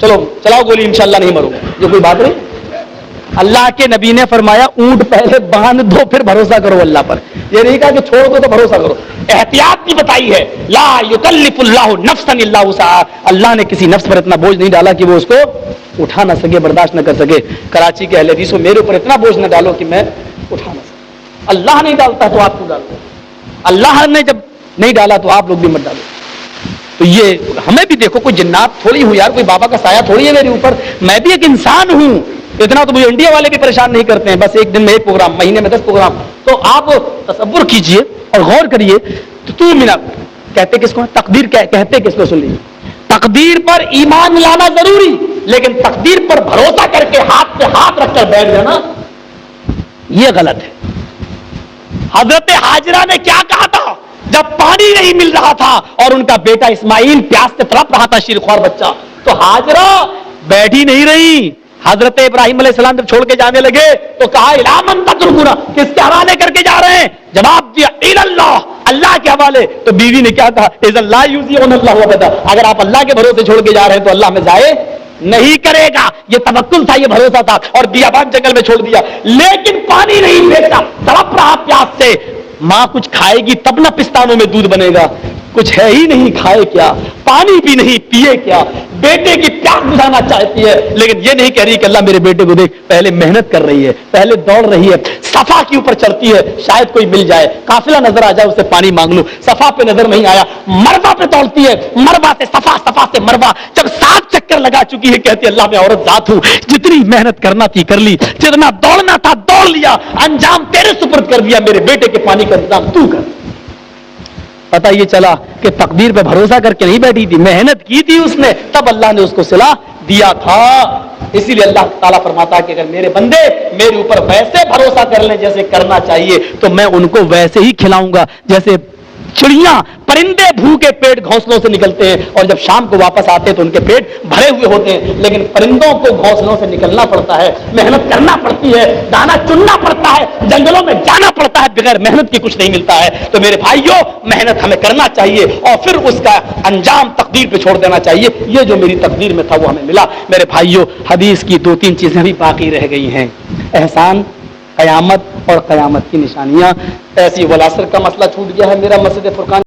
چلو چلاؤ گولی انشاءاللہ نہیں مروں گا، یہ کوئی بات نہیں۔ اللہ کے نبی نے فرمایا اونٹ پہلے باندھ دو پھر بھروسہ کرو اللہ پر، یہ نہیں کہا کہ چھوڑ دو تو بھروسہ کرو، احتیاط بھی بتائی ہے۔ لا یکلف اللہ نفسا الا وسعہا، اللہ نے کسی نفس پر اتنا بوجھ نہیں ڈالا کہ وہ اس کو اٹھا نہ سکے، برداشت نہ کر سکے۔ کراچی کے اہل حدیثوں میرے اوپر اتنا بوجھ نہ ڈالو کہ میں اٹھا نہ سکوں۔ اللہ نہیں ڈالتا تو آپ کو ڈالو، اللہ نے جب نہیں ڈالا تو آپ لوگ بھی مت ڈالو۔ تو یہ ہمیں بھی دیکھو، کوئی جنات تھوڑی ہوں یار، کوئی بابا کا سایہ تھوڑی ہے میرے اوپر، میں بھی ایک انسان ہوں۔ اتنا تو مجھے انڈیا والے بھی پریشان نہیں کرتے ہیں، بس ایک دن میں ایک پروگرام، مہینے میں 10 پروگرام۔ تو آپ تصور کیجئے اور غور کریے، تو کہتے کس کو ہیں؟ تقدیر کہتے کس کو؟ سن لیجیے، تقدیر پر ایمان لانا ضروری، لیکن تقدیر پر بھروسہ کر کے ہاتھ پہ ہاتھ رکھ کر بیٹھ جانا یہ غلط ہے۔ حضرت ہاجرہ نے کیا کہا تھا جب پانی نہیں مل رہا تھا اور ان کا بیٹا اسماعیل پیاس سے تڑپ رہا تھا، شیرخوار بچہ، تو ہاجرہ بیٹھی نہیں رہی۔ حضرت ابراہیم علیہ السلام جب چھوڑ کے جانے لگے تو کہا الی من تترکون، کس کے حوالے کر کے جا رہے ہیں؟ جواب دیا الی اللہ، اللہ کے حوالے۔ تو بیوی نے کیا کہا؟ اذا لا یضیعن اللہ ابدا، اگر آپ اللہ کے بھروسے چھوڑ کے جا رہے ہیں تو اللہ ہمیں ضائع نہیں کرے گا۔ یہ توکل تھا، یہ بھروسہ تھا، اور بیابان جنگل میں چھوڑ دیا، لیکن پانی نہیں بھیجا، تڑپ رہا پیاس سے۔ ماں کچھ کھائے گی تب نہ پستانوں میں دودھ بنے گا، کچھ ہے ہی نہیں، کھائے کیا؟ پانی بھی نہیں، پیے کیا؟ بیٹے کی پیاس بجھانا چاہتی ہے، لیکن یہ نہیں کہہ رہی کہ اللہ میرے بیٹے کو دیکھ، پہلے محنت کر رہی ہے، پہلے دوڑ رہی ہے، صفا کے اوپر چڑھتی ہے، شاید کوئی مل جائے، قافلہ نظر آ جائے، اسے پانی مانگ لوں، صفا پہ نظر نہیں آیا، مروا پہ دوڑتی ہے، مروا سے صفا، صفا سے مروا، جب 7 چکر لگا چکی ہے کہتی ہے اللہ میں عورت ذات ہوں، جتنی محنت کرنا تھی کر لی، جتنا دوڑنا تھا دوڑ لیا، انجام تیرے سپرد کر دیا، میرے بیٹے کے پانی کا انتظام تو کر۔ پتہ یہ چلا کہ تقدیر پہ بھروسہ کر کے نہیں بیٹھی تھی، محنت کی تھی اس نے، تب اللہ نے اس کو صلہ دیا تھا۔ اسی لیے اللہ تعالیٰ فرماتا ہے کہ اگر میرے بندے میرے اوپر ویسے بھروسہ کر لیں جیسے کرنا چاہیے تو میں ان کو ویسے ہی کھلاؤں گا جیسے چڑیاں، پرندے بھوکے پیٹ گھونسلوں سے نکلتے ہیں اور جب شام کو واپس آتے ہیں تو ان کے پیٹ بھرے ہوئے ہوتے ہیں، لیکن پرندوں کو گھونسلوں سے نکلنا پڑتا ہے، محنت کرنا پڑتی ہے، دانا چننا پڑتا ہے، جنگلوں میں جانا پڑتا ہے، بغیر محنت کے کچھ نہیں ملتا ہے۔ تو میرے بھائیوں، محنت ہمیں کرنا چاہیے اور پھر اس کا انجام تقدیر پہ چھوڑ دینا چاہیے۔ یہ جو میری تقدیر میں تھا وہ ہمیں ملا۔ میرے بھائیوں، حدیث کی 2-3 چیزیں بھی باقی رہ گئی ہیں، احسان، قیامت اور قیامت کی نشانیاں۔ ایسی والعصر کا مسئلہ چھوٹ گیا ہے میرا، مسجد فرقان